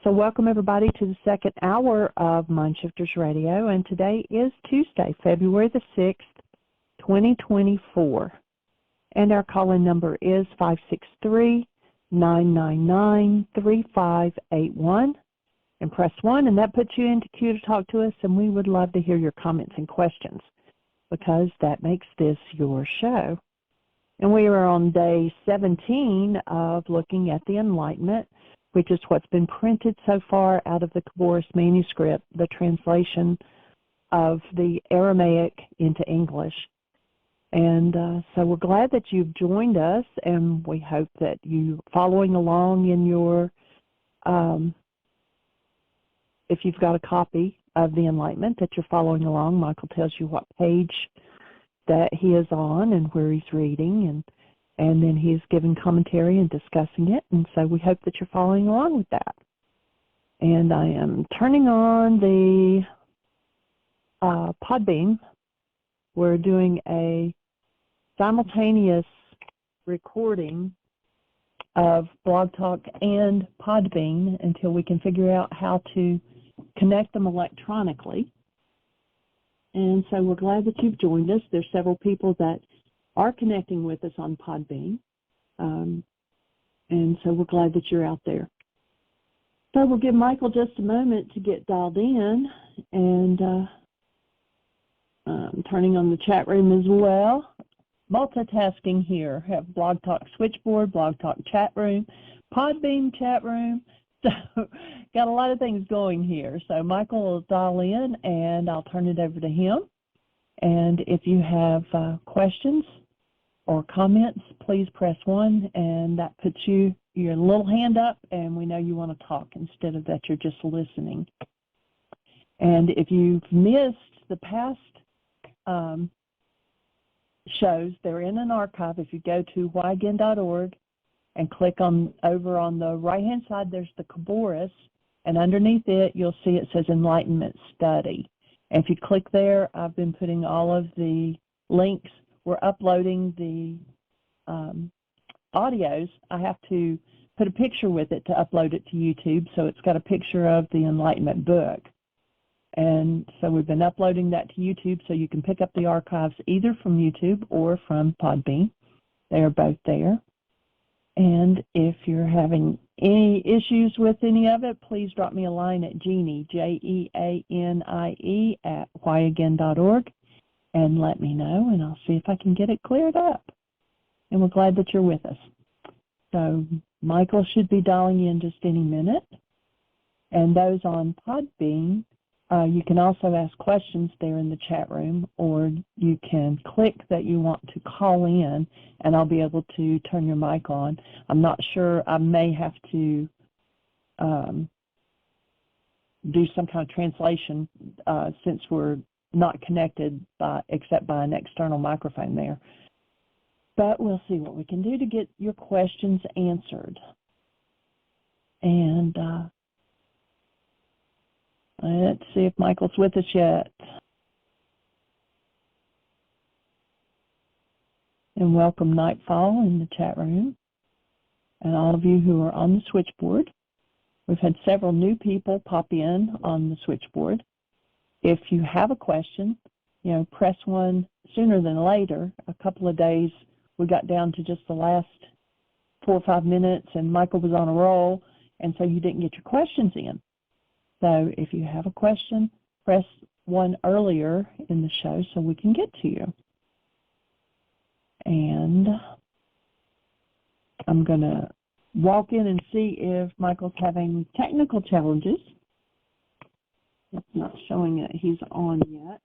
So welcome everybody to the second hour of Mindshifters Radio, and today is Tuesday, February the 6th, 2024. And our call-in number is 563-999-3581. And press 1, and that puts you into queue to talk to us, and we would love to hear your comments and questions because that makes this your show. And we are on day 17 of looking at the Enlightenment, which is what's been printed so far out of the Khaboris manuscript, the translation of the Aramaic into English. And so we're glad that you've joined us, and we hope that you're following along in your, if you've got a copy of the Enlightenment, that you're following along. Michael tells you what page that he is on and where he's reading, and then he's giving commentary and discussing it, and so we hope that you're following along with that. And I am turning on the Podbean. We're doing a simultaneous recording of Blog Talk and Podbean until we can figure out how to connect them electronically. And so we're glad that you've joined us. There's several people that are connecting with us on Podbean. And so we're glad that you're out there. So we'll give Michael just a moment to get dialed in, and turning on the chat room as well. Multitasking here. Have Blog Talk switchboard, Blog Talk chat room, Podbean chat room. So got a lot of things going here. So Michael will dial in, and I'll turn it over to him. And if you have questions or comments, please press 1, and that puts your little hand up, and we know you want to talk instead of that you're just listening. And if you've missed the past shows, they're in an archive. If you go to whyagain.org and click over on the right-hand side, there's the Khaboris, and underneath it, you'll see it says Enlightenment Study. And if you click there, I've been putting all of the links. We're uploading the audios. I have to put a picture with it to upload it to YouTube, so it's got a picture of the Enlightenment book. And so we've been uploading that to YouTube, so you can pick up the archives either from YouTube or from Podbean. They are both there. And if you're having any issues with any of it, please drop me a line at Jeanie, Jeanie, at whyagain.org, and let me know, and I'll see if I can get it cleared up. And we're glad that you're with us. So Michael should be dialing in just any minute. And those on Podbean, you can also ask questions there in the chat room, or you can click that you want to call in, and I'll be able to turn your mic on. I'm not sure. I may have to do some kind of translation since we're not connected except by an external microphone there. But we'll see what we can do to get your questions answered. And let's see if Michael's with us yet. And welcome Nightfall in the chat room, and all of you who are on the switchboard. We've had several new people pop in on the switchboard. If you have a question, press 1 sooner than later. A couple of days we got down to just the last 4 or 5 minutes, and Michael was on a roll, and so you didn't get your questions in. So if you have a question, press 1 earlier in the show so we can get to you. And I'm going to walk in and see if Michael's having technical challenges. It's not showing that he's on yet.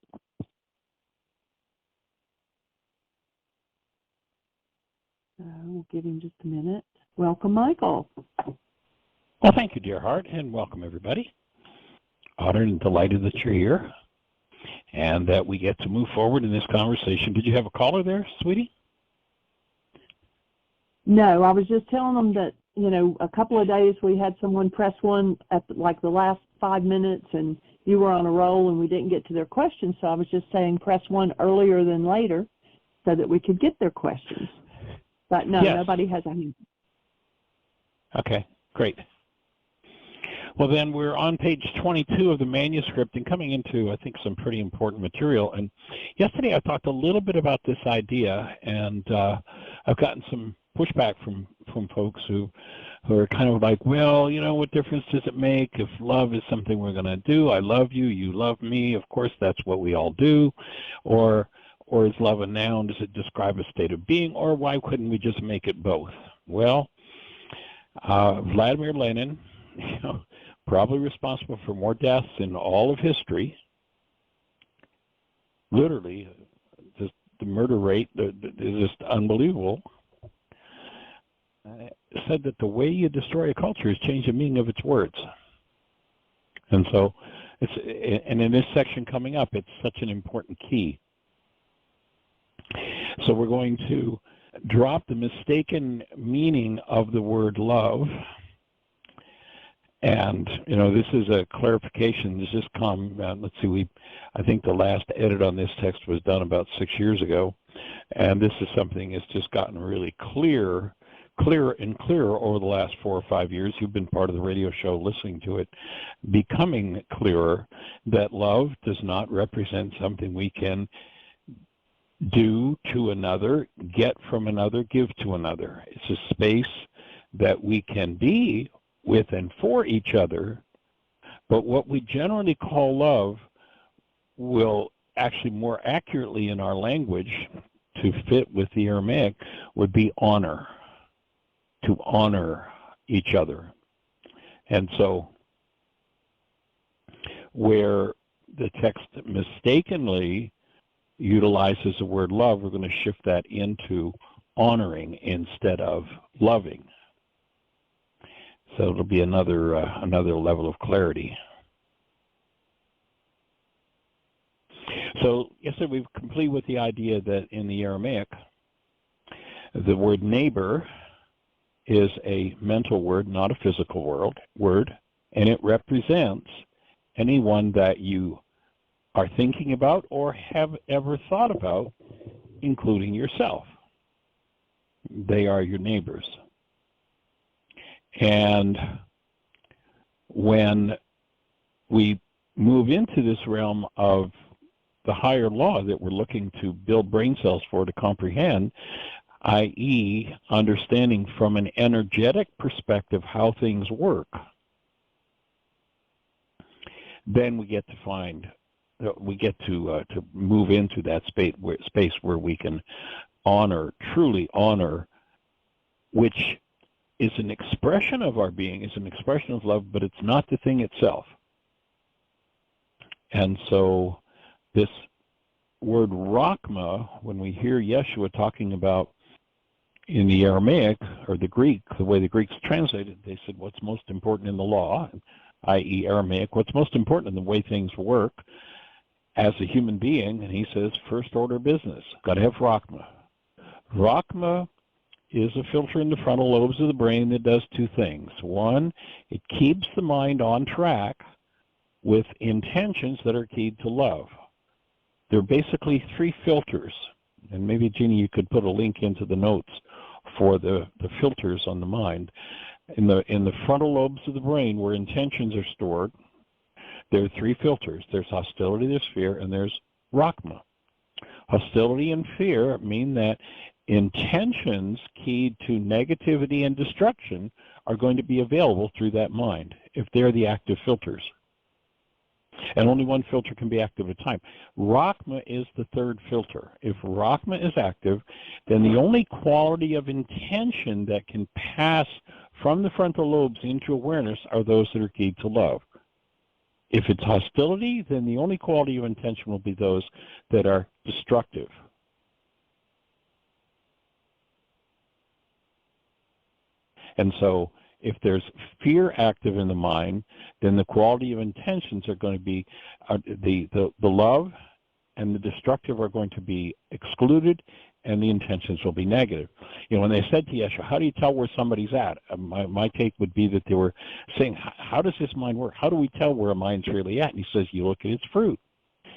So we'll give him just a minute. Welcome, Michael. Well, thank you, dear heart, and welcome, everybody. Honored and delighted that you're here and that we get to move forward in this conversation. Did you have a caller there, sweetie? No, I was just telling them that, a couple of days we had someone press 1 at the last 5 minutes, and you were on a roll and we didn't get to their questions, so I was just saying press 1 earlier than later so that we could get their questions. But no, yes. Nobody has a hand. Okay, great. Well, then we're on page 22 of the manuscript and coming into, I think, some pretty important material. And yesterday I talked a little bit about this idea, and I've gotten some pushback from folks who are kind of like, well, you know, what difference does it make if love is something we're going to do? I love you, you love me. Of course, that's what we all do. Or is love a noun? Does it describe a state of being? Or why couldn't we just make it both? Well, Vladimir Lenin, you know, probably responsible for more deaths in all of history. Literally, just the murder rate is just unbelievable. Said that the way you destroy a culture is change the meaning of its words. And so, and in this section coming up, it's such an important key. So we're going to drop the mistaken meaning of the word love. And, you know, this is a clarification. This just come, let's see, I think the last edit on this text was done about 6 years ago. And this is something that's just gotten really clearer and clearer over the last 4 or 5 years. You've been part of the radio show listening to it, becoming clearer that love does not represent something we can do to another, get from another, give to another. It's a space that we can be with and for each other, but what we generally call love will actually more accurately in our language, to fit with the Aramaic, would be honor, to honor each other. And so where the text mistakenly utilizes the word love, we're going to shift that into honoring instead of loving. So it'll be another level of clarity. So yesterday we've complete with the idea that in the Aramaic, the word neighbor is a mental word, not a physical word, and it represents anyone that you are thinking about or have ever thought about, including yourself. They are your neighbors. And when we move into this realm of the higher law that we're looking to build brain cells for to comprehend, i.e., understanding from an energetic perspective how things work, then we get to move into that space where we can honor, truly honor, which is an expression of our being, is an expression of love, but it's not the thing itself. And so this word Rakhma, when we hear Yeshua talking about in the Aramaic or the Greek, the way the Greeks translated, they said what's most important in the law, i.e. Aramaic, what's most important in the way things work as a human being, and he says first order business, got to have Rakhma. Rakhma is a filter in the frontal lobes of the brain that does two things. One, it keeps the mind on track with intentions that are keyed to love. There are basically three filters, and maybe, Jeannie, you could put a link into the notes for the filters on the mind. In the frontal lobes of the brain where intentions are stored, there are three filters. There's hostility, there's fear, and there's Rakhma. Hostility and fear mean that intentions keyed to negativity and destruction are going to be available through that mind if they're the active filters. And only one filter can be active at a time. Rakhma is the third filter. If Rakhma is active, then the only quality of intention that can pass from the frontal lobes into awareness are those that are keyed to love. If it's hostility, then the only quality of intention will be those that are destructive. And so if there's fear active in the mind, then the quality of intentions are going to be, the love and the destructive are going to be excluded, and the intentions will be negative. You know, when they said to Yeshua, how do you tell where somebody's at? My take would be that they were saying, how does this mind work? How do we tell where a mind's really at? And he says, you look at its fruit.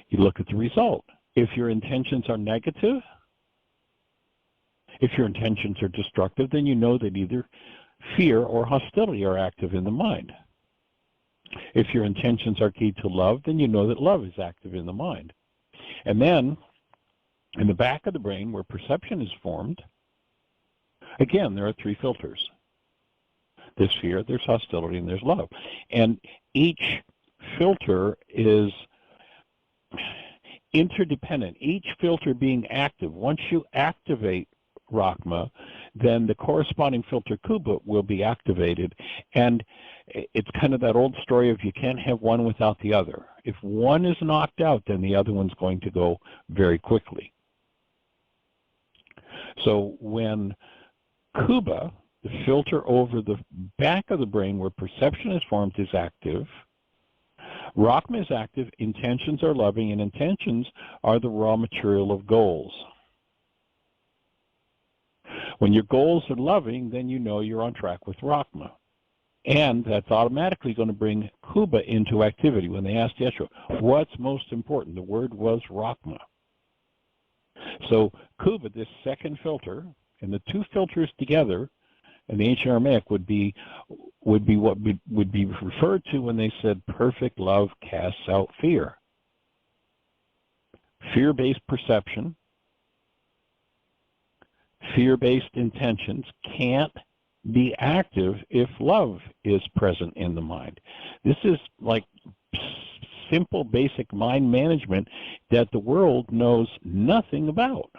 You look at the result. If your intentions are negative, if your intentions are destructive, then you know that either fear or hostility are active in the mind. If your intentions are keyed to love, then you know that love is active in the mind. And then, in the back of the brain where perception is formed, again, there are three filters. There's fear, there's hostility, and there's love. And each filter is interdependent, each filter being active. Once you activate Rakhma, then the corresponding filter Khooba will be activated. And it's kind of that old story of you can't have one without the other. If one is knocked out, then the other one's going to go very quickly. So when Khooba, the filter over the back of the brain where perception is formed, is active, Rakhma is active, intentions are loving, and intentions are the raw material of goals. When your goals are loving, then you know you're on track with Rakhma. And that's automatically going to bring Khooba into activity. When they asked Yeshua, what's most important? The word was Rakhma. So Khooba, this second filter, and the two filters together in the ancient Aramaic would be what would be referred to when they said perfect love casts out fear. Fear-based perception, fear-based intentions can't be active if love is present in the mind. This is like simple, basic mind management that the world knows nothing about.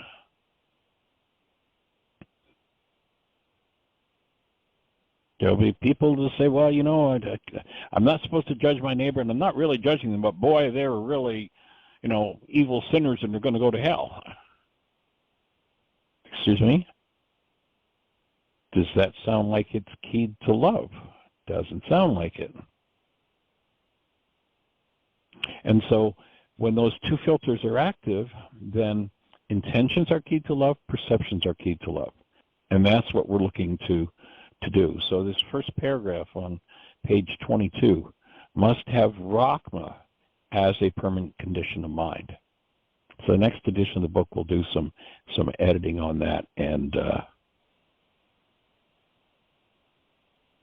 There'll be people who say, well, you know, I'm not supposed to judge my neighbor, and I'm not really judging them, but boy, they're really, you know, evil sinners and they're going to go to hell. Excuse me? Does that sound like it's keyed to love? Doesn't sound like it. And so when those two filters are active, then intentions are keyed to love, perceptions are keyed to love. And that's what we're looking to do. So this first paragraph on page 22 must have Rakhma as a permanent condition of mind. So the next edition of the book will do some editing on that, and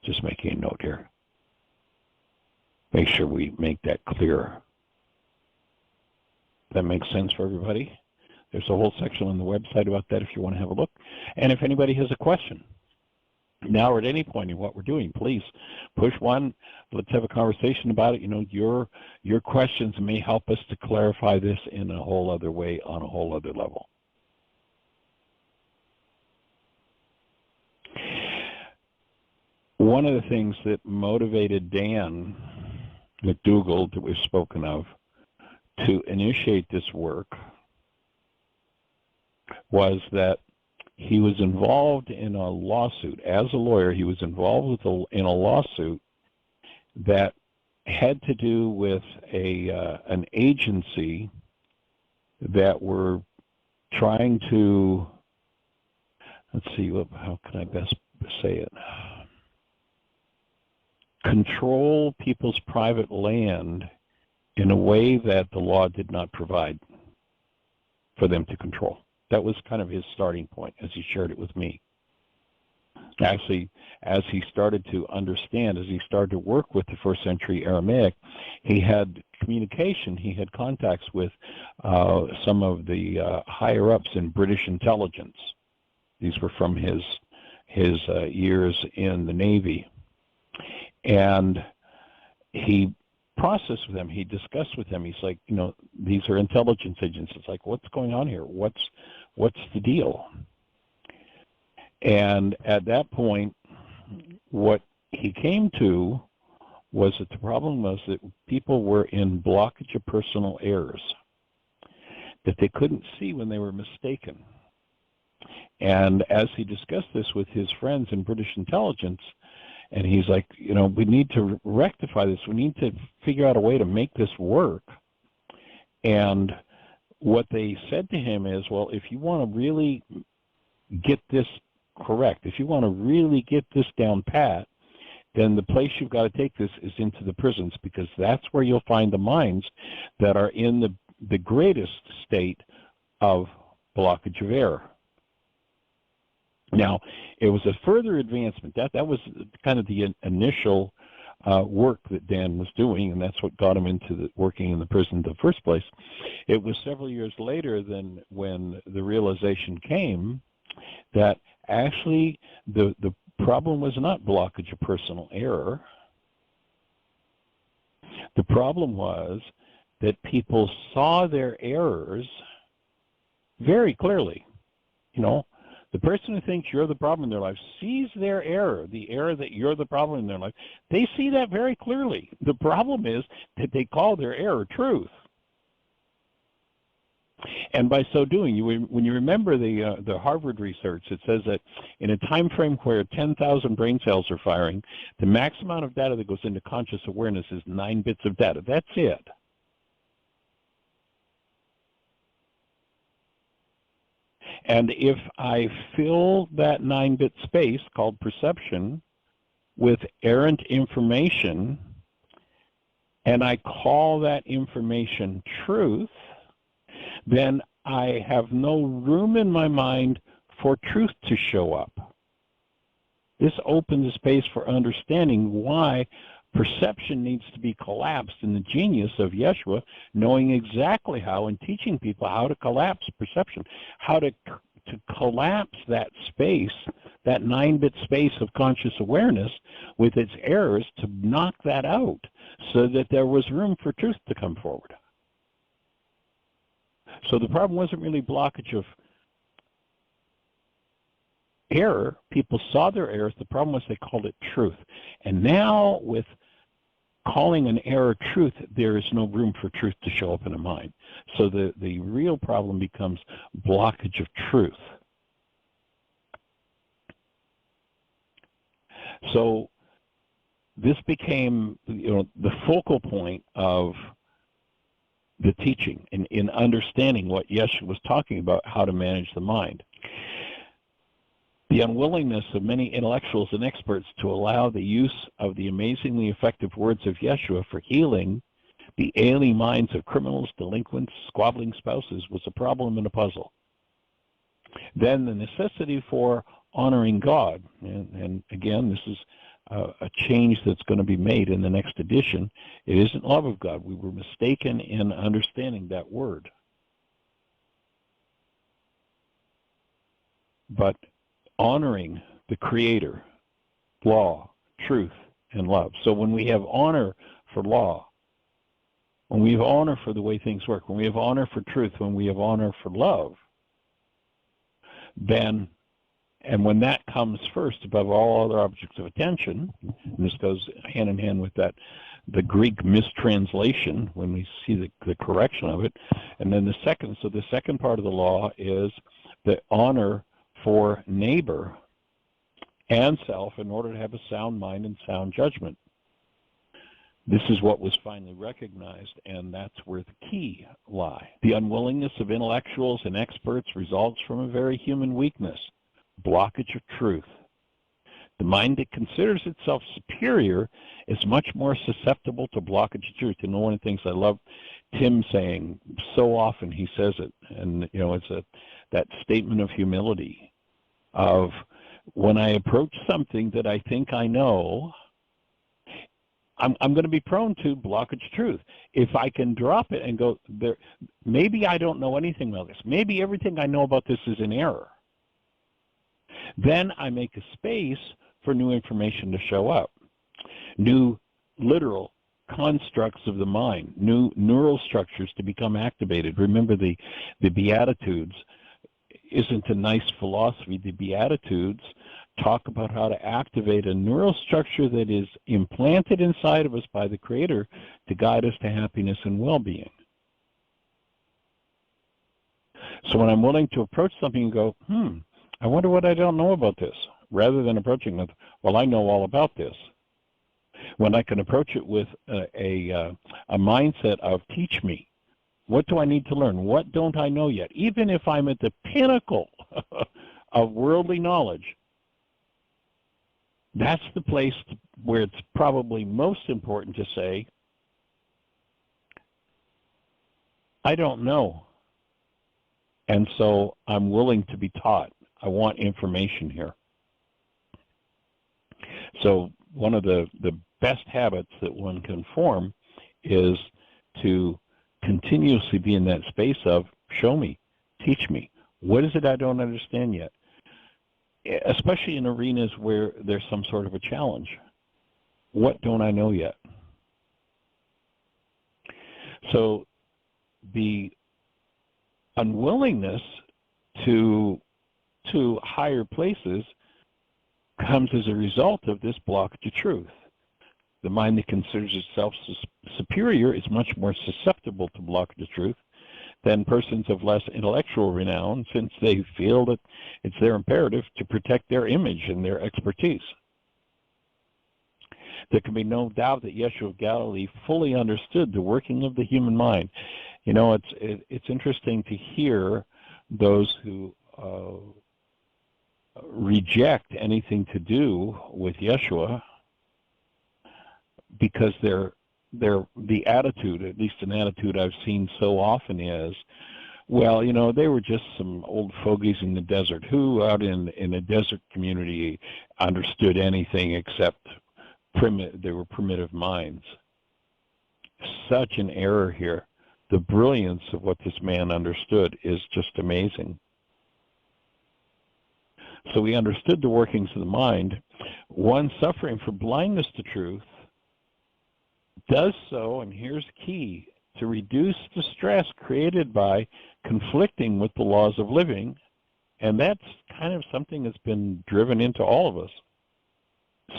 just making a note here. Make sure we make that clear. That makes sense for everybody? There's a whole section on the website about that if you want to have a look. And if anybody has a question, now or at any point in what we're doing, please push one. Let's have a conversation about it. You know, your questions may help us to clarify this in a whole other way, on a whole other level. One of the things that motivated Dan McDougall, that we've spoken of, to initiate this work was that he was involved in a lawsuit. As a lawyer, he was involved in a lawsuit that had to do with an agency that were trying to, let's see, how can I best say it? Control people's private land in a way that the law did not provide for them to control. That was kind of his starting point as he shared it with me. Actually, as he started to understand, as he started to work with the first century Aramaic, he had communication, he had contacts with some of the higher-ups in British intelligence. These were from his years in the Navy. And he processed with them, he discussed with them. He's like, you know, these are intelligence agents. It's like, what's going on here? What's the deal? And at that point, what he came to was that the problem was that people were in blockage of personal errors, that they couldn't see when they were mistaken. And as he discussed this with his friends in British intelligence, and he's like, you know, we need to rectify this. We need to figure out a way to make this work. And what they said to him is, well, if you want to really get this correct, if you want to really get this down pat, then the place you've got to take this is into the prisons, because that's where you'll find the minds that are in the greatest state of blockage of error. Now, it was a further advancement. That was kind of the initial work that Dan was doing, and that's what got him into working in the prison in the first place. It was several years later than when the realization came that actually the problem was not blockage of personal error. The problem was that people saw their errors very clearly. You know, the person who thinks you're the problem in their life sees their error, the error that you're the problem in their life. They see that very clearly. The problem is that they call their error truth. And by so doing, when you remember the Harvard research, it says that in a time frame where 10,000 brain cells are firing, the max amount of data that goes into conscious awareness is 9 bits of data. That's it. And if I fill that 9-bit space called perception with errant information, and I call that information truth, then I have no room in my mind for truth to show up. This opens space for understanding why perception needs to be collapsed, in the genius of Yeshua, knowing exactly how and teaching people how to collapse perception, how to collapse that space, that 9-bit space of conscious awareness with its errors, to knock that out so that there was room for truth to come forward. So the problem wasn't really blockage of error. People saw their errors. The problem was they called it truth. And now with calling an error truth, there is no room for truth to show up in a mind. So the real problem becomes blockage of truth. So this became, the focal point of the teaching in understanding what Yeshua was talking about, how to manage the mind. The unwillingness of many intellectuals and experts to allow the use of the amazingly effective words of Yeshua for healing the ailing minds of criminals, delinquents, squabbling spouses was a problem and a puzzle. Then the necessity for honoring God, and again, this is a change that's going to be made in the next edition. It isn't love of God. We were mistaken in understanding that word. But honoring the Creator, law, truth, and love. So when we have honor for law, when we have honor for the way things work, when we have honor for truth, when we have honor for love, then, and when that comes first above all other objects of attention, and this goes hand in hand with that, the Greek mistranslation, when we see the correction of it, and then the second part of the law is the honor for neighbor and self in order to have a sound mind and sound judgment. This is what was finally recognized, and that's where the key lie. The unwillingness of intellectuals and experts results from a very human weakness, blockage of truth. The mind that considers itself superior is much more susceptible to blockage of truth. And one of the things I love Tim saying, so often he says it, and it's that statement of humility, of when I approach something that I think I know, I'm going to be prone to blockage of truth. If I can drop it and go, there, maybe I don't know anything about this. Maybe everything I know about this is in error. Then I make a space for new information to show up, new literal constructs of the mind, new neural structures to become activated. Remember, the Beatitudes isn't a nice philosophy. The Beatitudes talk about how to activate a neural structure that is implanted inside of us by the Creator to guide us to happiness and well-being. So when I'm willing to approach something and go, I wonder what I don't know about this, rather than approaching with, well, I know all about this. When I can approach it with a mindset of, teach me. What do I need to learn? What don't I know yet? Even if I'm at the pinnacle of worldly knowledge, that's the place where it's probably most important to say, I don't know. And so I'm willing to be taught. I want information here. So one of the best habits that one can form is to continuously be in that space of, show me, teach me. What is it I don't understand yet? Especially in arenas where there's some sort of a challenge. What don't I know yet? So the unwillingness to higher places comes as a result of this block to truth. The mind that considers itself superior is much more susceptible to block to truth than persons of less intellectual renown, since they feel that it's their imperative to protect their image and their expertise. There can be no doubt that Yeshua of Galilee fully understood the working of the human mind. You know, it's interesting to hear those who reject anything to do with Yeshua, because the attitude, at least an attitude I've seen so often, is, well, you know, they were just some old fogies in the desert. Who out in a desert community understood anything except they were primitive minds? Such an error here. The brilliance of what this man understood is just amazing. So he understood the workings of the mind. One suffering from blindness to truth does so, and here's key, to reduce the stress created by conflicting with the laws of living, and that's kind of something that's been driven into all of us.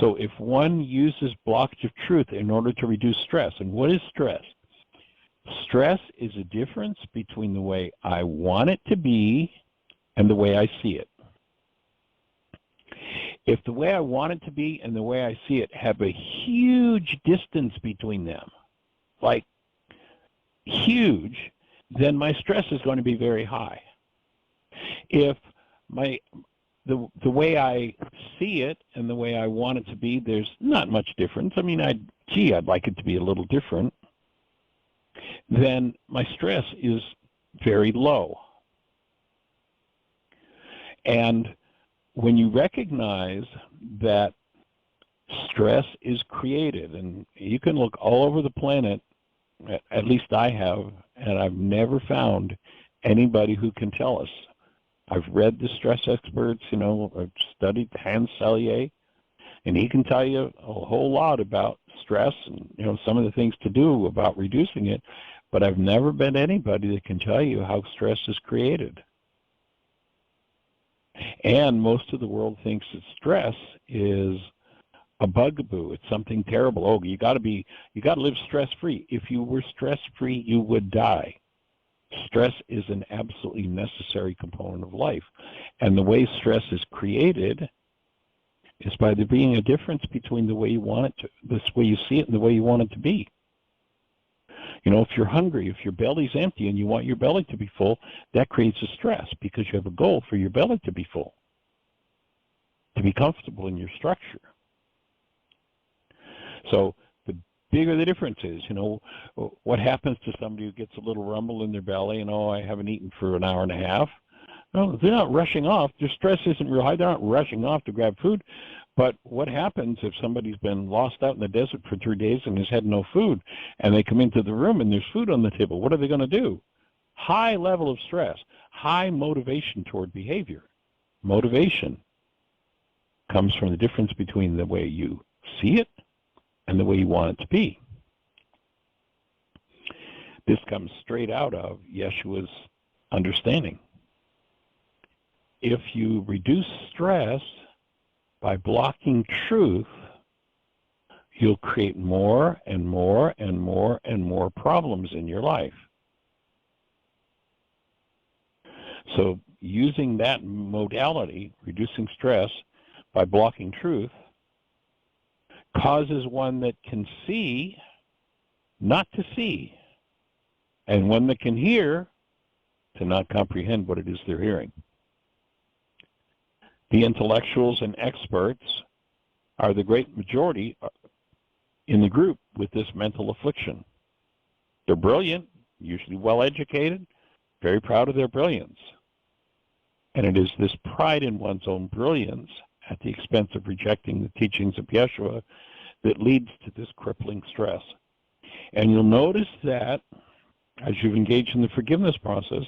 So if one uses blockage of truth in order to reduce stress, and what is stress? Stress is a difference between the way I want it to be and the way I see it. If the way I want it to be and the way I see it have a huge distance between them, like huge, then my stress is going to be very high. If the way I see it and the way I want it to be, there's not much difference. I mean, I'd like it to be a little different. Then my stress is very low. And when you recognize that stress is created, and you can look all over the planet, at least I have, and I've never found anybody who can tell us. I've read the stress experts, you know, I've studied Hans Selye, and he can tell you a whole lot about stress and, you know, some of the things to do about reducing it, but I've never met anybody that can tell you how stress is created. And most of the world thinks that stress is a bugaboo. It's something terrible. Oh, you got to live stress-free. If you were stress-free, you would die. Stress is an absolutely necessary component of life. And the way stress is created is by there being a difference between the way you want it to, this way you see it, and the way you want it to be. You know, if you're hungry, if your belly's empty and you want your belly to be full, that creates a stress because you have a goal for your belly to be full, to be comfortable in your structure. So the bigger the difference is, you know, what happens to somebody who gets a little rumble in their belly and, oh, I haven't eaten for an hour and a half? No, they're not rushing off. Their stress isn't real high. They're not rushing off to grab food. But what happens if somebody's been lost out in the desert for 3 days and has had no food, and they come into the room and there's food on the table? What are they going to do? High level of stress, high motivation toward behavior. Motivation comes from the difference between the way you see it and the way you want it to be. This comes straight out of Yeshua's understanding. If you reduce stress by blocking truth, you'll create more and more and more and more problems in your life. So using that modality, reducing stress by blocking truth, causes one that can see not to see, and one that can hear to not comprehend what it is they're hearing. The intellectuals and experts are the great majority in the group with this mental affliction. They're brilliant, usually well-educated, very proud of their brilliance. And it is this pride in one's own brilliance at the expense of rejecting the teachings of Yeshua that leads to this crippling stress. And you'll notice that as you've engaged in the forgiveness process,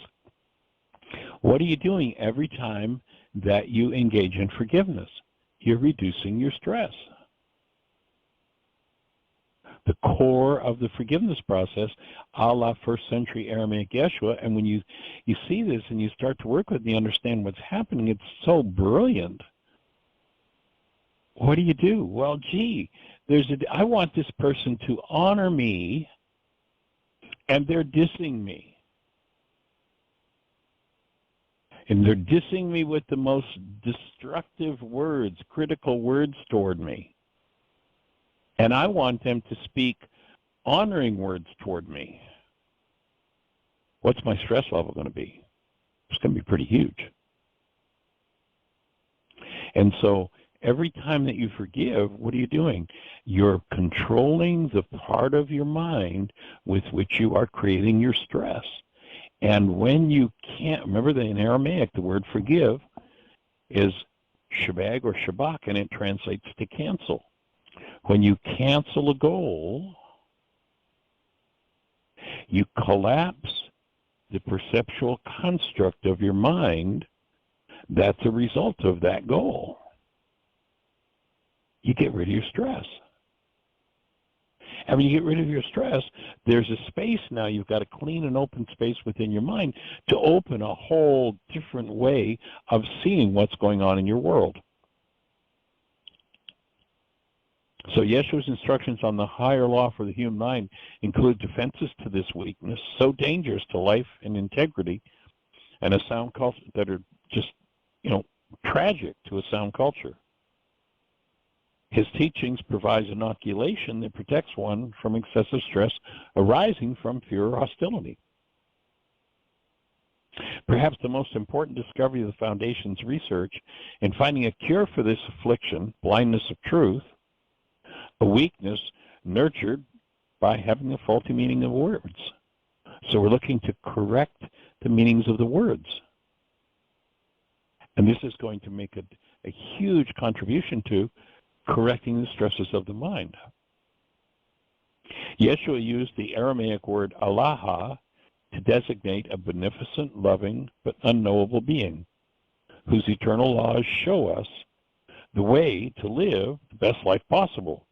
what are you doing every time that you engage in forgiveness? You're reducing your stress. The core of the forgiveness process, a la first century Aramaic Yeshua, and when you see this and you start to work with it and you understand what's happening, it's so brilliant. What do? Well, gee, I want this person to honor me, and they're dissing me. And they're dissing me with the most destructive words, critical words toward me. And I want them to speak honoring words toward me. What's my stress level going to be? It's going to be pretty huge. And so every time that you forgive, what are you doing? You're controlling the part of your mind with which you are creating your stress. And when you can't, remember that in Aramaic, the word forgive is shabag or shabak, and it translates to cancel. When you cancel a goal, you collapse the perceptual construct of your mind that's a result of that goal. You get rid of your stress. And when you get rid of your stress, there's a space now. You've got a clean and open space within your mind to open a whole different way of seeing what's going on in your world. So Yeshua's instructions on the higher law for the human mind include defenses to this weakness, so dangerous to life and integrity, and a sound culture that are just, tragic to a sound culture. His teachings provides inoculation that protects one from excessive stress arising from fear or hostility. Perhaps the most important discovery of the Foundation's research in finding a cure for this affliction, blindness of truth, a weakness nurtured by having a faulty meaning of words. So we're looking to correct the meanings of the words. And this is going to make a huge contribution to correcting the stresses of the mind. Yeshua used the Aramaic word Allah to designate a beneficent, loving, but unknowable being, whose eternal laws show us the way to live the best life possible,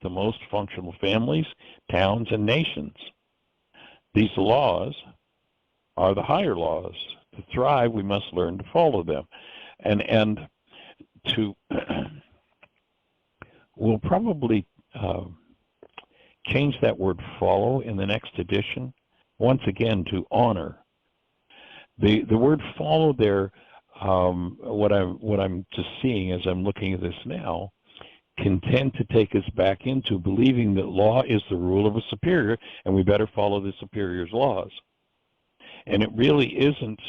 the most functional families, towns, and nations. These laws are the higher laws. To thrive, we must learn to follow them. And to we'll probably change that word follow in the next edition, once again, to honor. The word follow there, what I'm just seeing as I'm looking at this now, can tend to take us back into believing that law is the rule of a superior and we better follow the superior's laws. And it really isn't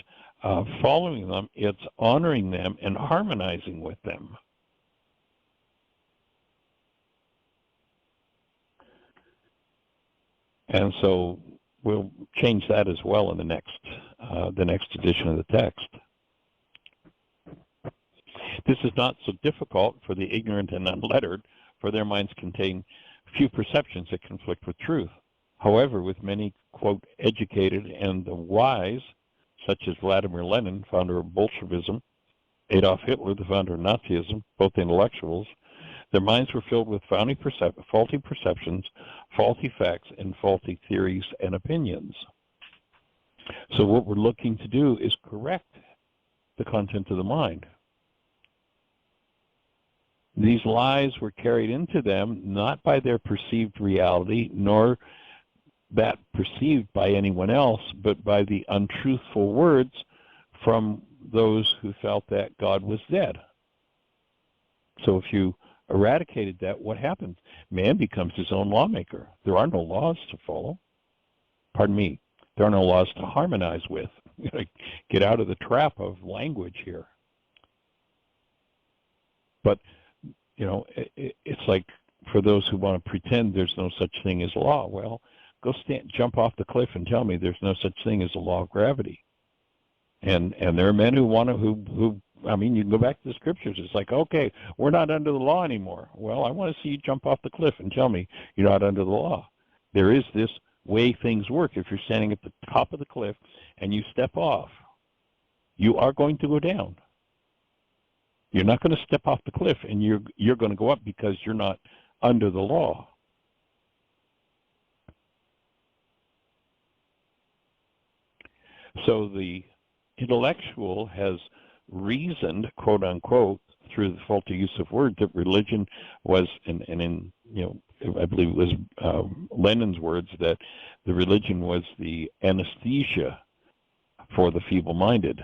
following them, it's honoring them and harmonizing with them. And so we'll change that as well in the next edition of the text. This is not so difficult for the ignorant and unlettered, for their minds contain few perceptions that conflict with truth. However, with many, quote, educated and the wise, such as Vladimir Lenin, founder of Bolshevism, Adolf Hitler, the founder of Nazism, both intellectuals, their minds were filled with faulty perceptions, faulty facts, and faulty theories and opinions. So what we're looking to do is correct the content of the mind. These lies were carried into them not by their perceived reality, nor that perceived by anyone else, but by the untruthful words from those who felt that God was dead. So if you eradicated that, what happens? Man becomes his own lawmaker. There are no laws to follow. Pardon me. There are no laws to harmonize with. You got to get out of the trap of language here. But it's like for those who want to pretend there's no such thing as law. Well, go jump off the cliff and tell me there's no such thing as a law of gravity. And there are men who I mean, you can go back to the scriptures. It's like, okay, we're not under the law anymore. Well, I want to see you jump off the cliff and tell me you're not under the law. There is this way things work. If you're standing at the top of the cliff and you step off, you are going to go down. You're not going to step off the cliff and you're going to go up because you're not under the law. So the intellectual has reasoned, quote unquote, through the faulty use of words, that religion was, and in, you know, I believe it was Lenin's words, that the religion was the anesthesia for the feeble-minded.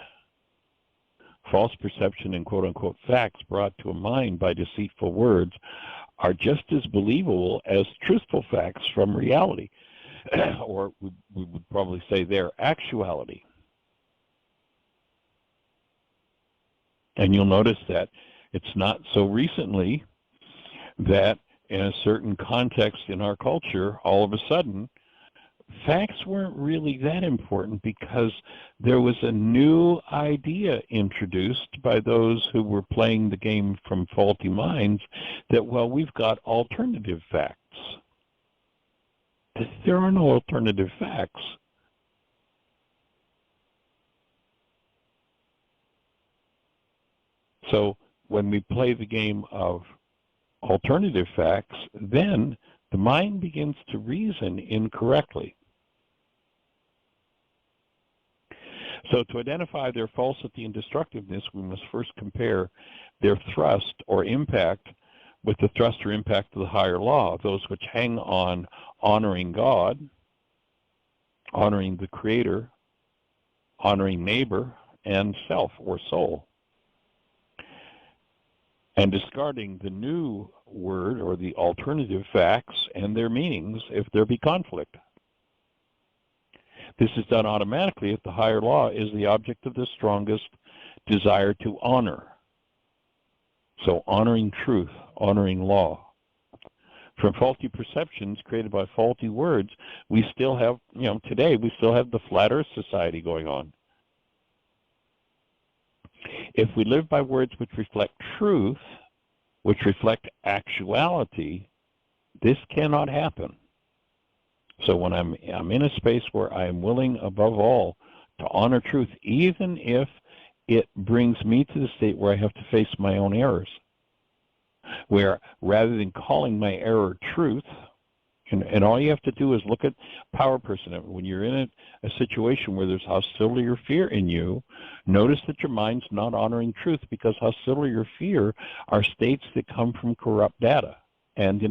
False perception and quote unquote facts brought to a mind by deceitful words are just as believable as truthful facts from reality, or we would probably say their actuality. And you'll notice that it's not so recently that in a certain context in our culture, all of a sudden, facts weren't really that important because there was a new idea introduced by those who were playing the game from faulty minds that, well, we've got alternative facts. There are no alternative facts. So when we play the game of alternative facts, then the mind begins to reason incorrectly. So to identify their falsity and destructiveness, we must first compare their thrust or impact with the thrust or impact of the higher law, those which hang on honoring God, honoring the Creator, honoring neighbor, and self or soul, and discarding the new word or the alternative facts and their meanings if there be conflict. This is done automatically if the higher law is the object of the strongest desire to honor. So honoring truth, honoring law. From faulty perceptions created by faulty words, we still have, today we still have the flat earth society going on. If we live by words which reflect truth, which reflect actuality, this cannot happen. So when I'm in a space where I am willing, above all, to honor truth, even if it brings me to the state where I have to face my own errors, where rather than calling my error truth, and all you have to do is look at power person. When you're in a situation where there's hostility or fear in you, notice that your mind's not honoring truth, because hostility or fear are states that come from corrupt data. And,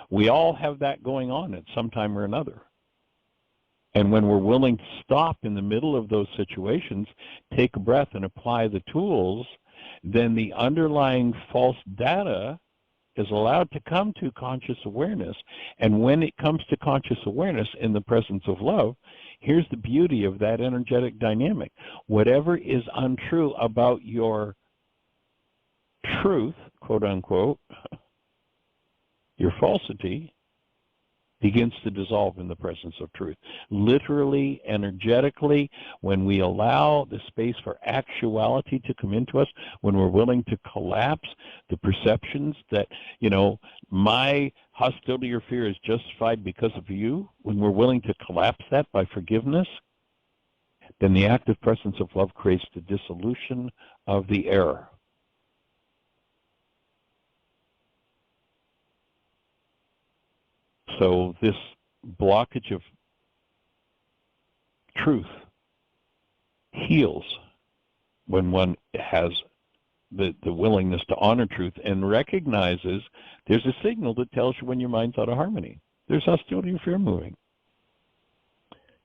we all have that going on at some time or another. And when we're willing to stop in the middle of those situations, take a breath and apply the tools, then the underlying false data is allowed to come to conscious awareness. And when it comes to conscious awareness in the presence of love, here's the beauty of that energetic dynamic. Whatever is untrue about your truth, quote unquote, your falsity, begins to dissolve in the presence of truth. Literally, energetically, when we allow the space for actuality to come into us, when we're willing to collapse the perceptions that, my hostility or fear is justified because of you, when we're willing to collapse that by forgiveness, then the active presence of love creates the dissolution of the error. So this blockage of truth heals when one has the willingness to honor truth and recognizes there's a signal that tells you when your mind's out of harmony. There's hostility or fear moving.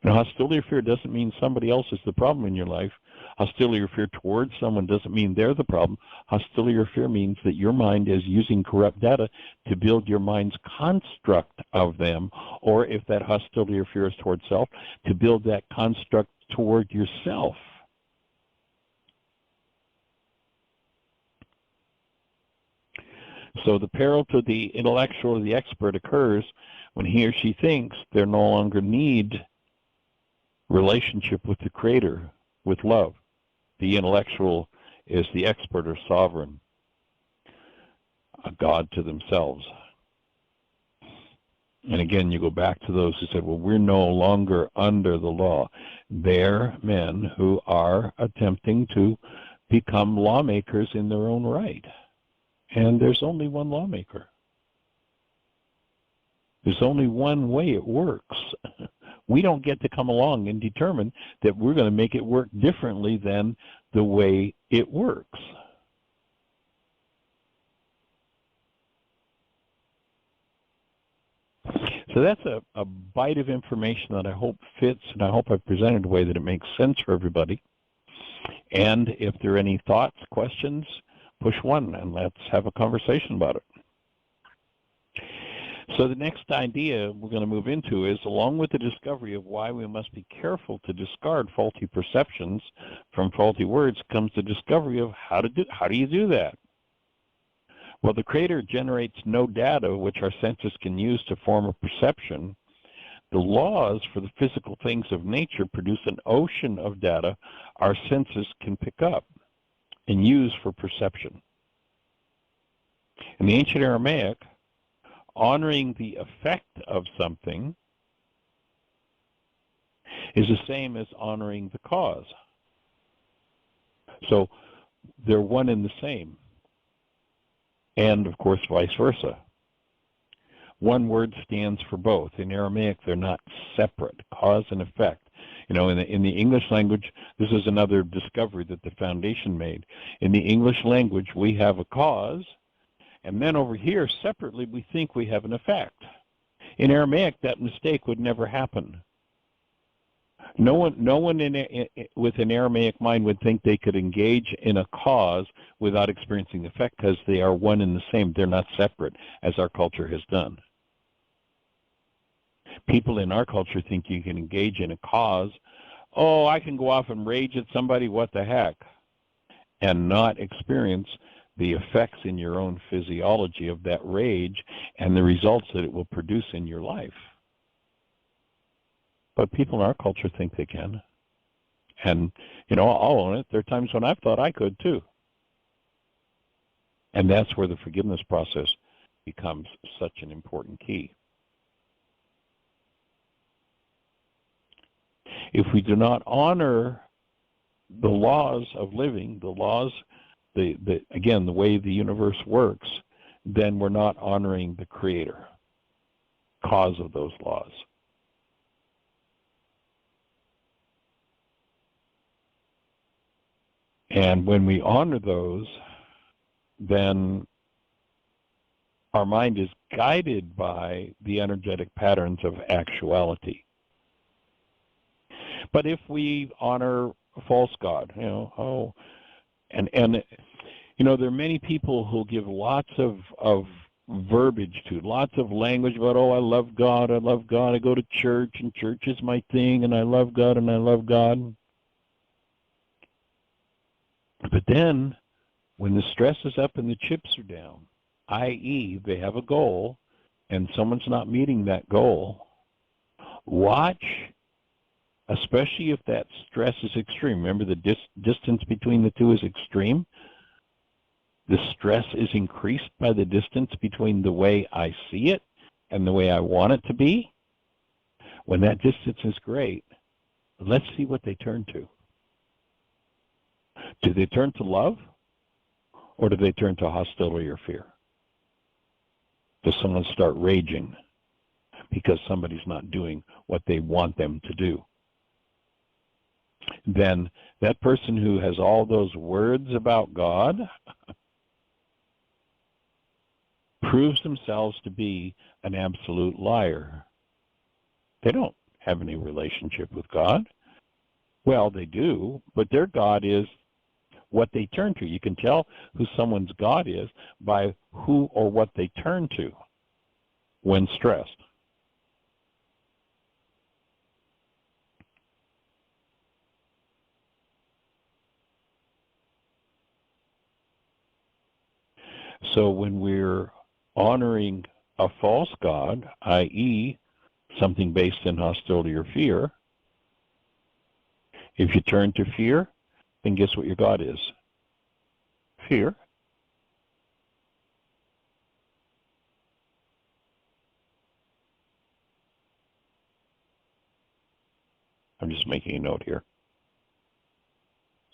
Hostility or fear doesn't mean somebody else is the problem in your life. Hostility or fear towards someone doesn't mean they're the problem. Hostility or fear means that your mind is using corrupt data to build your mind's construct of them, or if that hostility or fear is towards self, to build that construct toward yourself. So the peril to the intellectual or the expert occurs when he or she thinks there no longer need relationship with the Creator, with love. The intellectual is the expert or sovereign, a god to themselves. And again, you go back to those who said, well, we're no longer under the law. They're men who are attempting to become lawmakers in their own right. And there's only one lawmaker. There's only one way it works. We don't get to come along and determine that we're going to make it work differently than the way it works. So that's a bite of information that I hope fits, and I hope I've presented a way that it makes sense for everybody. And if there are any thoughts, questions, push one, and let's have a conversation about it. So the next idea we're going to move into is, along with the discovery of why we must be careful to discard faulty perceptions from faulty words, comes the discovery of how do you do that? Well, the Creator generates no data which our senses can use to form a perception. The laws for the physical things of nature produce an ocean of data our senses can pick up and use for perception. In the ancient Aramaic, honoring the effect of something is the same as honoring the cause. So they're one and the same. And, of course, vice versa. One word stands for both. In Aramaic, they're not separate, cause and effect. You know, in the English language, this is another discovery that the Foundation made. In the English language, we have a cause, and then over here, separately, we think we have an effect. In Aramaic, that mistake would never happen. No one with an Aramaic mind would think they could engage in a cause without experiencing effect, because they are one and the same. They're not separate, as our culture has done. People in our culture think you can engage in a cause. Oh, I can go off and rage at somebody, what the heck, and not experience the effects in your own physiology of that rage and the results that it will produce in your life. But people in our culture think they can. And, you know, I'll own it. There are times when I've thought I could too. And that's where the forgiveness process becomes such an important key. If we do not honor the laws of living, the laws, again, the way the universe works, then we're not honoring the Creator, cause of those laws. And when we honor those, then our mind is guided by the energetic patterns of actuality. But if we honor a false god, you know, and you know, there are many people who give lots of verbiage to, lots of language about, oh, I love God, I go to church, and church is my thing, and I love God, and I love God. But then, when the stress is up and the chips are down, i.e., they have a goal, and someone's not meeting that goal, watch, especially if that stress is extreme. Remember, the distance between the two is extreme. The stress is increased by the distance between the way I see it and the way I want it to be. When that distance is great, let's see what they turn to. Do they turn to love, or do they turn to hostility or fear? Does someone start raging because somebody's not doing what they want them to do? Then that person who has all those words about God proves themselves to be an absolute liar. They don't have any relationship with God. Well, they do, but their God is what they turn to. You can tell who someone's God is by who or what they turn to when stressed. So when we're honoring a false God, i.e., something based in hostility or fear, if you turn to fear, then guess what your God is? fear. I'm just making a note here.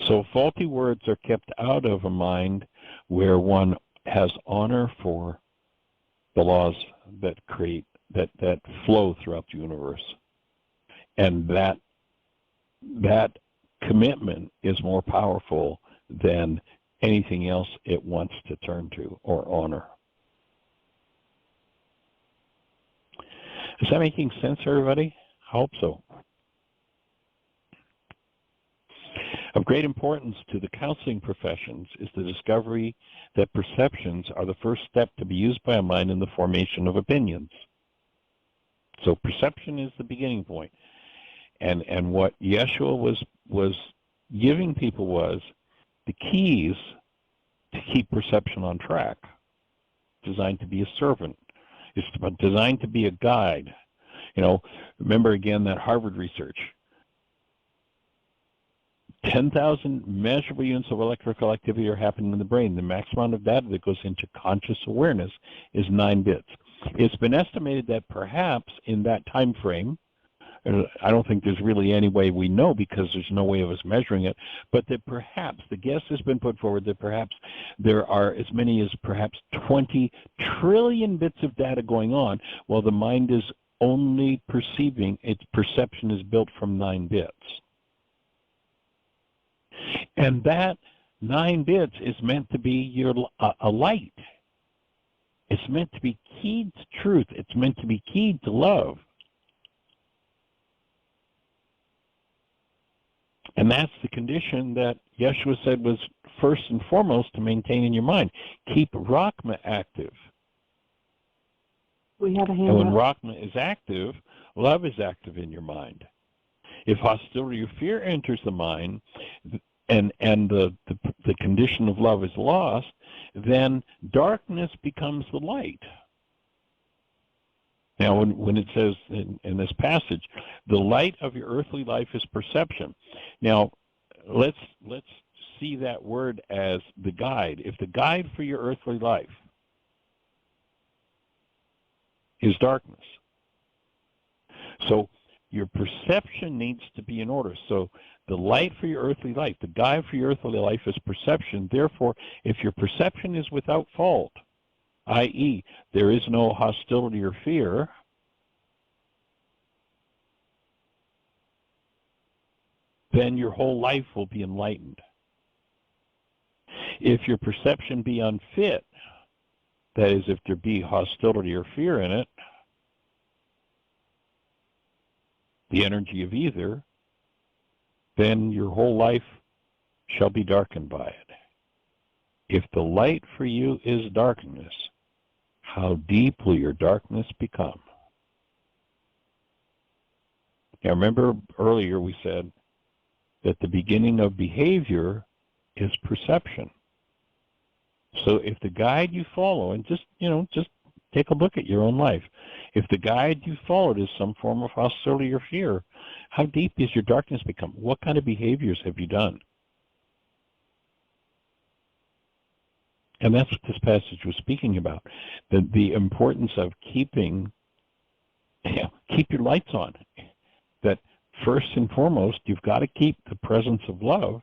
So faulty words are kept out of a mind where one has honor for the laws that create, that flow throughout the universe. And that commitment is more powerful than anything else it wants to turn to or honor. Is that making sense, everybody? I hope so. Of great importance to the counseling professions is the discovery that perceptions are the first step to be used by a mind in the formation of opinions. So perception is the beginning point. And what Yeshua was giving people was the keys to keep perception on track. Designed to be a servant. It's designed to be a guide. You know, remember again that Harvard research. 10,000 measurable units of electrical activity are happening in the brain. The maximum amount of data that goes into conscious awareness is 9 bits. It's been estimated that perhaps in that time frame, I don't think there's really any way we know because there's no way of us measuring it, but that perhaps, the guess has been put forward that perhaps there are as many as perhaps 20 trillion bits of data going on while the mind is only perceiving, its perception is built from 9 bits. And that 9 bits is meant to be a light. It's meant to be keyed to truth. It's meant to be keyed to love. And that's the condition that Yeshua said was first and foremost to maintain in your mind. Keep Rakhma active. We have a hand And when up. Rakhma is active, love is active in your mind. If hostility or fear enters the mind, and the condition of love is lost, then darkness becomes the light. Now, when it says in this passage, the light of your earthly life is perception. Now, let's see that word as the guide. If the guide for your earthly life is darkness, so your perception needs to be in order. So the light for your earthly life, the guide for your earthly life is perception. Therefore, if your perception is without fault, i.e., there is no hostility or fear, then your whole life will be enlightened. If your perception be unfit, that is, if there be hostility or fear in it, the energy of either, then your whole life shall be darkened by it. If the light for you is darkness, how deep will your darkness become? Now remember earlier we said that the beginning of behavior is perception. So if the guide you follow, and just take a look at your own life. If the guide you followed is some form of hostility or fear, how deep is your darkness become? What kind of behaviors have you done? And that's what this passage was speaking about, the importance of keep your lights on. That first and foremost, you've got to keep the presence of love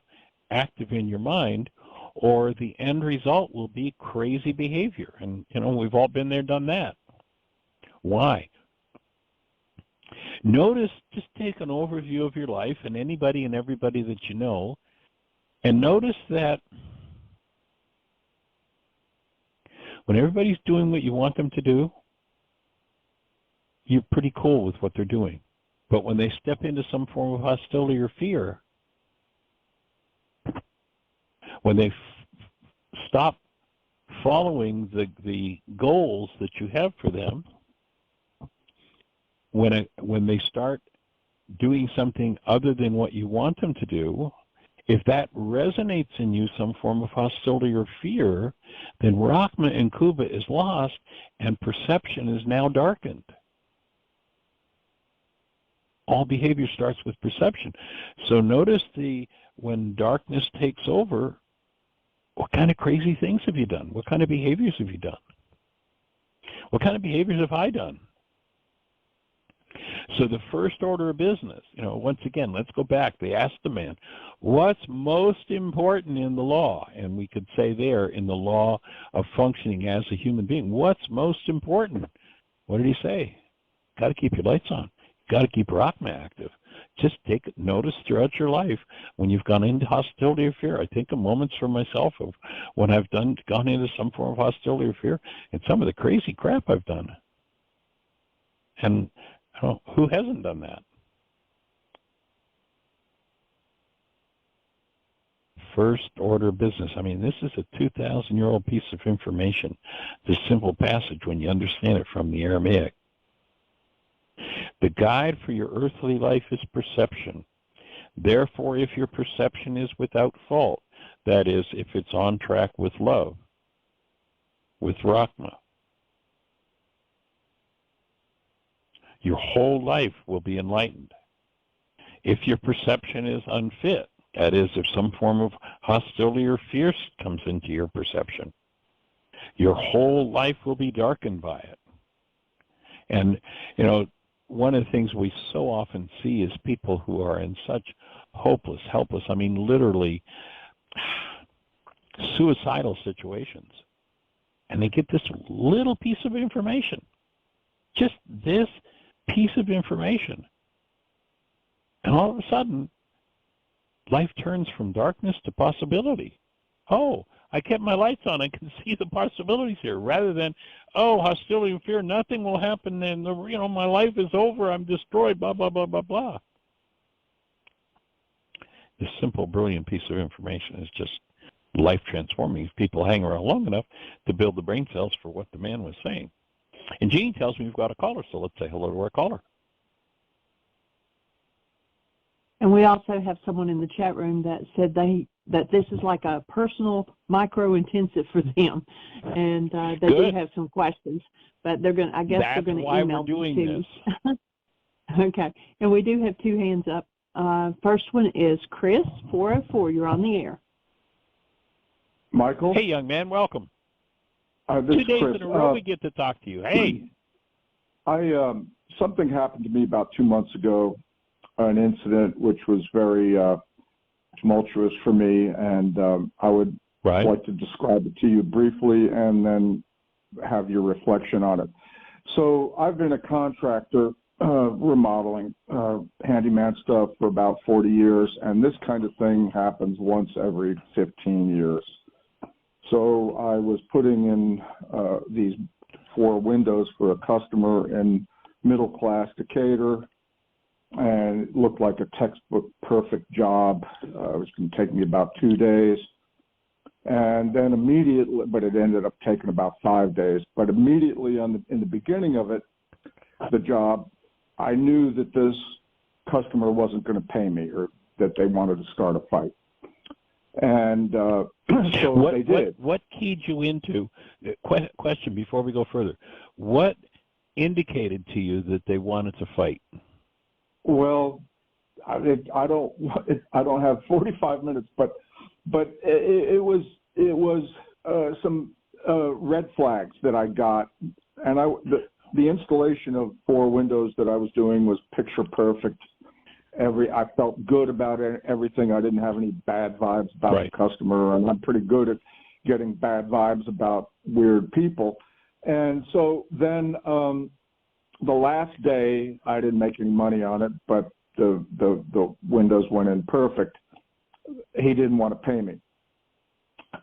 active in your mind, or the end result will be crazy behavior. And, we've all been there, done that. Why? Notice, just take an overview of your life and anybody and everybody that you know, and notice that when everybody's doing what you want them to do, you're pretty cool with what they're doing. But when they step into some form of hostility or fear, when they stop following the goals that you have for them, when they start doing something other than what you want them to do, if that resonates in you some form of hostility or fear, then Rakhma and Khooba is lost and perception is now darkened. All behavior starts with perception. So notice when darkness takes over, What kind of crazy things have you done? What kind of behaviors have you done? What kind of behaviors have I done? So the first order of business, once again, let's go back. They asked the man, what's most important in the law? And we could say there, in the law of functioning as a human being, what's most important? What did he say? Got to keep your lights on. Got to keep Rakhma active. Just take notice throughout your life when you've gone into hostility or fear. I think of moments for myself of when I've gone into some form of hostility or fear and some of the crazy crap I've done. And who hasn't done that? First order business. I mean, this is a 2,000-year-old piece of information. This simple passage, when you understand it from the Aramaic. The guide for your earthly life is perception. Therefore, if your perception is without fault, that is, if it's on track with love, with Rakhma, your whole life will be enlightened. If your perception is unfit, that is, if some form of hostility or fear comes into your perception, your whole life will be darkened by it. And, one of the things we so often see is people who are in such hopeless, helpless, I mean, literally suicidal situations. And they get this little piece of information, just this piece of information. And all of a sudden, life turns from darkness to possibility. Oh, I kept my lights on. I can see the possibilities here. Rather than, oh, hostility and fear, nothing will happen, and my life is over. I'm destroyed. Blah blah blah blah blah. This simple, brilliant piece of information is just life transforming if people hang around long enough to build the brain cells for what the man was saying. And Jean tells me we've got a caller, so let's say hello to our caller. And we also have someone in the chat room that said that this is like a personal micro-intensive for them, and they do have some questions, but they're going. I guess they're going to email them to me. Okay, and we do have two hands up. First one is Chris, 404. You're on the air. Michael. Hey, young man, welcome. 2 days in a row we get to talk to you. Hey. Something happened to me about 2 months ago. An incident which was very tumultuous for me, and I would like to describe it to you briefly and then have your reflection on it. So I've been a contractor remodeling handyman stuff for about 40 years, and this kind of thing happens once every 15 years. So I was putting in these 4 windows for a customer in middle-class Decatur, and it looked like a textbook perfect job. It was going to take me about 2 days. And then immediately, but it ended up taking about 5 days. But immediately in the beginning of it, the job, I knew that this customer wasn't going to pay me, or that they wanted to start a fight. And so they did. What keyed you into, question before we go further, what indicated to you that they wanted to fight? Well, I don't have 45 minutes, but it was some red flags that I got, and the installation of 4 windows that I was doing was picture perfect. I felt good about everything. I didn't have any bad vibes about the customer, and I'm pretty good at getting bad vibes about weird people. And so then the last day, I didn't make any money on it, but the windows went in perfect. He didn't want to pay me.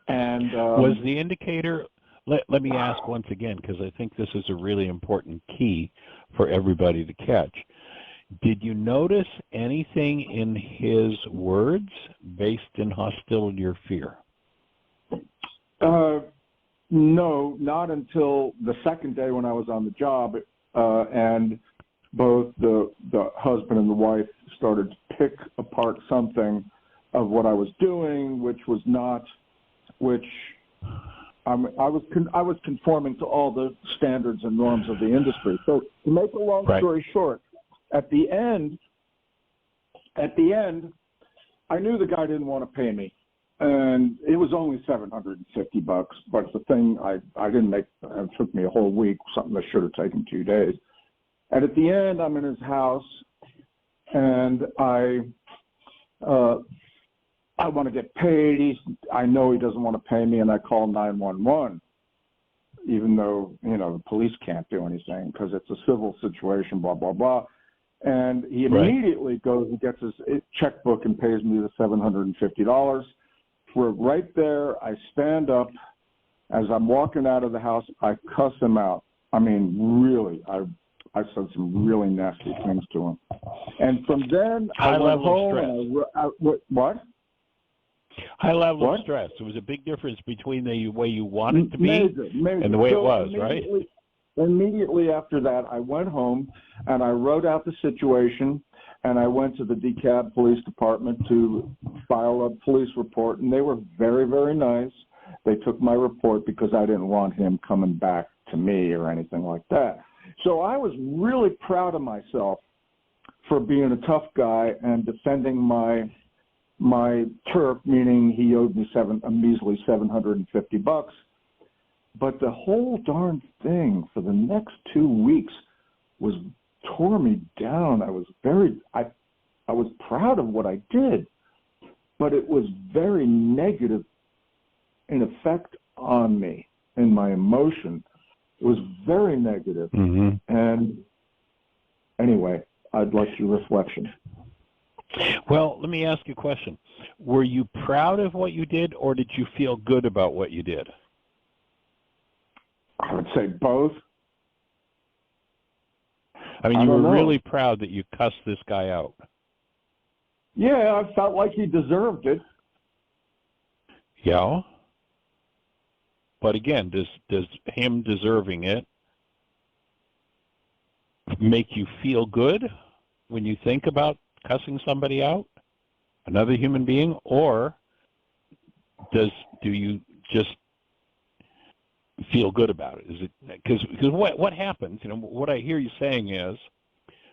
And was the indicator? Let me ask once again, because I think this is a really important key for everybody to catch. Did you notice anything in his words based in hostility or fear? No, not until the second day when I was on the job, and both the husband and the wife started to pick apart something of what I was doing, I was conforming to all the standards and norms of the industry. So to make a long story short, at the end, I knew the guy didn't want to pay me. and it was only $750, but it's a thing I didn't make. It took me a whole week, something that should have taken 2 days. And at the end, I'm in his house, and I want to get paid. I know he doesn't want to pay me, and I call 911, even though, you know, the police can't do anything because it's a civil situation, blah, blah, blah. And he immediately goes and gets his checkbook and pays me the $750. We're right there. I stand up. As I'm walking out of the house, I cuss him out. I mean, really, I said some really nasty things to him. And from then, I went home and what? High level of stress. There was a big difference between the way you wanted to be and the way it was, right? Immediately after that, I went home and I wrote out the situation, and I went to the DeKalb Police Department to file a police report, and they were very, very nice. They took my report because I didn't want him coming back to me or anything like that. So I was really proud of myself for being a tough guy and defending my turf, meaning he owed me a measly $750. But the whole darn thing for the next 2 weeks tore me down. I was proud of what I did, but it was very negative in effect on me and my emotion. It was very negative. Mm-hmm. And anyway, I'd like your reflection. Well, let me ask you a question. Were you proud of what you did, or did you feel good about what you did? I would say both. I mean, you were really proud that you cussed this guy out. Yeah, I felt like he deserved it. Yeah. But again, does him deserving it make you feel good when you think about cussing somebody out, another human being, or do you just feel good about it? Is it because what happens? You know, what I hear you saying is,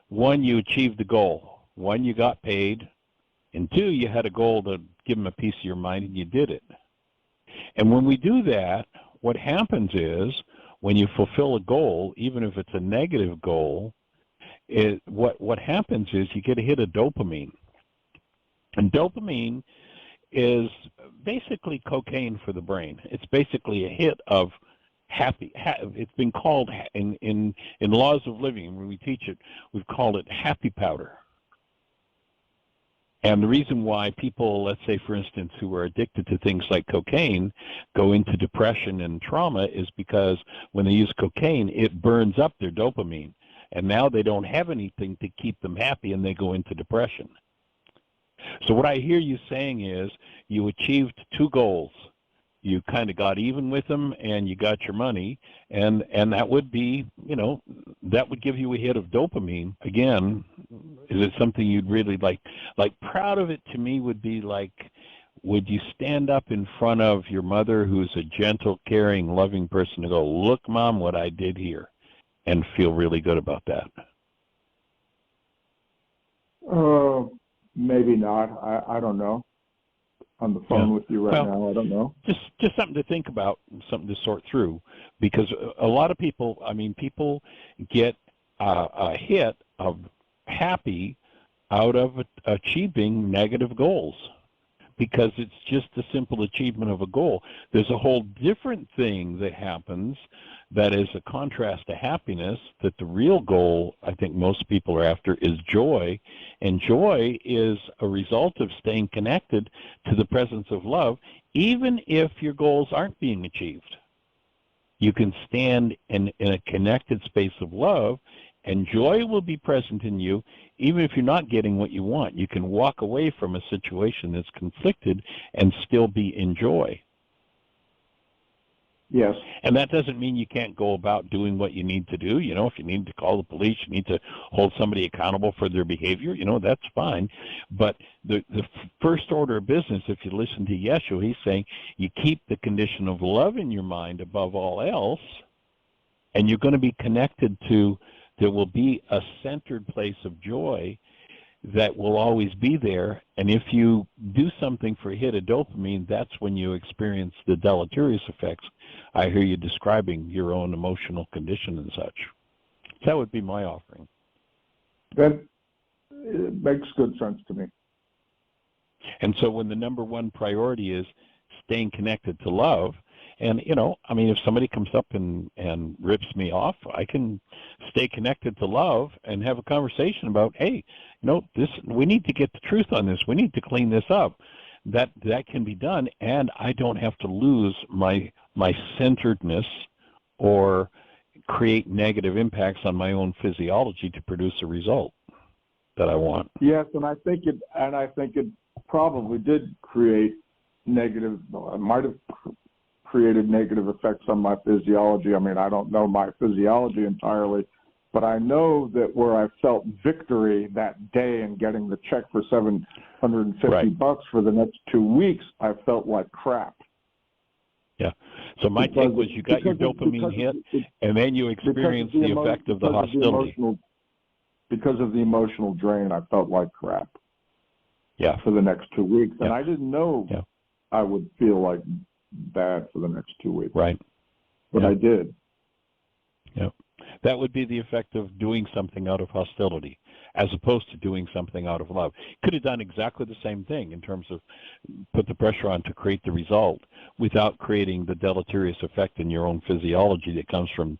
one, you achieved the goal. One, you got paid, and two, you had a goal to give them a piece of your mind, and you did it. And when we do that, what happens is, when you fulfill a goal, even if it's a negative goal, what happens is you get a hit of dopamine. And dopamine is basically cocaine for the brain. It's basically a hit of it's been called in Laws of Living, when we teach it, we've called it happy powder. And the reason why people, let's say, for instance, who are addicted to things like cocaine go into depression and trauma is because when they use cocaine, it burns up their dopamine. And now they don't have anything to keep them happy, and they go into depression. So what I hear you saying is you achieved two goals. You kind of got even with them, and you got your money, and that would be, you know, that would give you a hit of dopamine. Again, is it something you'd really like proud of it to me would be like, would you stand up in front of your mother, who's a gentle, caring, loving person, to go, look, Mom, what I did here, and feel really good about that? Maybe not. I don't know. On the phone with you right now, I don't know. Just something to think about, something to sort through, because a lot of people, I mean, people get a hit of happy out of achieving negative goals, because it's just the simple achievement of a goal. There's a whole different thing that happens that is a contrast to happiness, that the real goal I think most people are after is joy, and joy is a result of staying connected to the presence of love, even if your goals aren't being achieved. You can stand in a connected space of love, and joy will be present in you, even if you're not getting what you want. You can walk away from a situation that's conflicted and still be in joy. Yes. And that doesn't mean you can't go about doing what you need to do. You know, if you need to call the police, you need to hold somebody accountable for their behavior, you know, that's fine. But the first order of business, if you listen to Yeshua, he's saying you keep the condition of love in your mind above all else, and you're going to be connected to, there will be a centered place of joy. that will always be there. And if you do something for a hit of dopamine, that's when you experience the deleterious effects I hear you describing your own emotional condition and such. That would be my offering. That makes good sense to me. And so when the number one priority is staying connected to love, and, you know, I mean, if somebody comes up and rips me off, I can stay connected to love and have a conversation about, hey, you know, we need to get the truth on this. We need to clean this up. That can be done, and I don't have to lose my centeredness or create negative impacts on my own physiology to produce a result that I want. Yes, and I think it probably did create negative. It might have created negative effects on my physiology. I mean, I don't know my physiology entirely, but I know that where I felt victory that day in getting the check for $750 for the next 2 weeks, I felt like crap. Yeah. So my take was you got your dopamine hit, and then you experienced the effect of the hostility. Because of the emotional drain, I felt like crap. Yeah. For the next 2 weeks, and yeah. I didn't know yeah. I would feel like bad for the next 2 weeks. Right. But yeah. I did. Yeah. That would be the effect of doing something out of hostility, as opposed to doing something out of love. Could have done exactly the same thing in terms of put the pressure on to create the result without creating the deleterious effect in your own physiology that comes from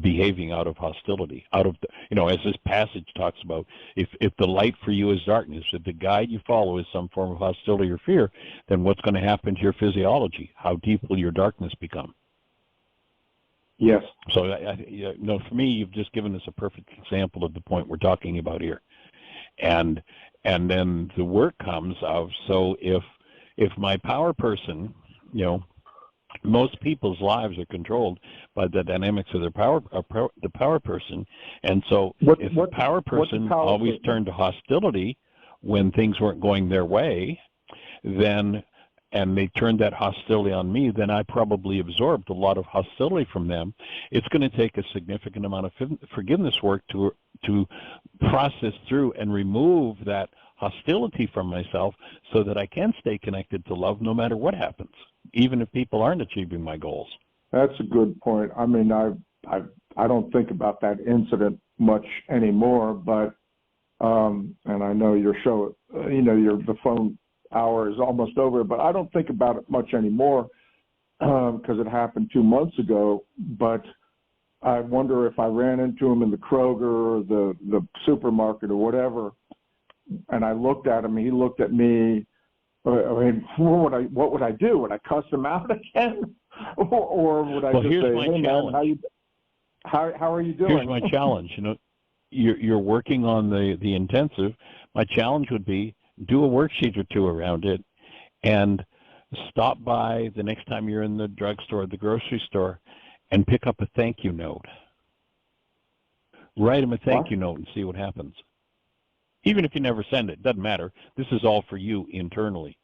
behaving out of hostility. Out of the, you know, as this passage talks about, if the light for you is darkness, if the guide you follow is some form of hostility or fear, then what's going to happen to your physiology? How deep will your darkness become? Yes. So, no, for me, you've just given us a perfect example of the point we're talking about here, and then the work comes of, so if my power person, you know, most people's lives are controlled by the dynamics of their the power person, and so if the power person always turned to hostility when things weren't going their way, then and they turned that hostility on me, then I probably absorbed a lot of hostility from them. It's going to take a significant amount of forgiveness work to process through and remove that hostility from myself so that I can stay connected to love no matter what happens, even if people aren't achieving my goals. That's a good point. I mean, I don't think about that incident much anymore, but and I know your show, the phone hour is almost over, but I don't think about it much anymore because it happened 2 months ago. But I wonder if I ran into him in the Kroger or the supermarket or whatever, and I looked at him, he looked at me. I mean, what would I do? Would I cuss him out again, or would I just say, "Hey man, how are you doing?" Here's my challenge. You know, you're working on the intensive. My challenge would be, do a worksheet or two around it, and stop by the next time you're in the drugstore or the grocery store and pick up a thank you note. Write him a thank you note and see what happens. Even if you never send it, doesn't matter. This is all for you internally.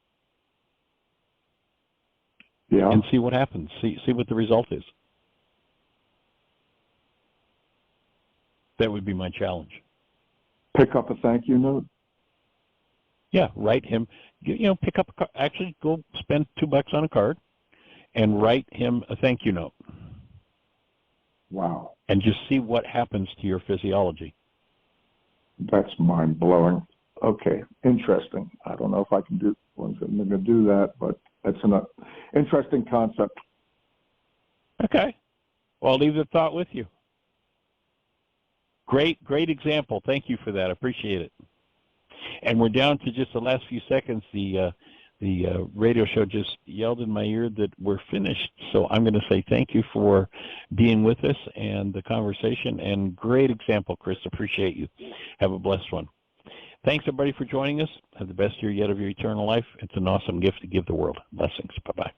Yeah. And see what happens. See what the result is. That would be my challenge. Pick up a thank you note? Yeah, write him, pick up actually go spend $2 on a card and write him a thank you note. Wow. And just see what happens to your physiology. That's mind-blowing. Okay, interesting. I don't know if I'm going to do that, but that's an interesting concept. Okay. Well, I'll leave the thought with you. Great example. Thank you for that. I appreciate it. And we're down to just the last few seconds. The radio show just yelled in my ear that we're finished. So I'm going to say thank you for being with us and the conversation. And great example, Chris. Appreciate you. Have a blessed one. Thanks, everybody, for joining us. Have the best year yet of your eternal life. It's an awesome gift to give the world. Blessings. Bye-bye.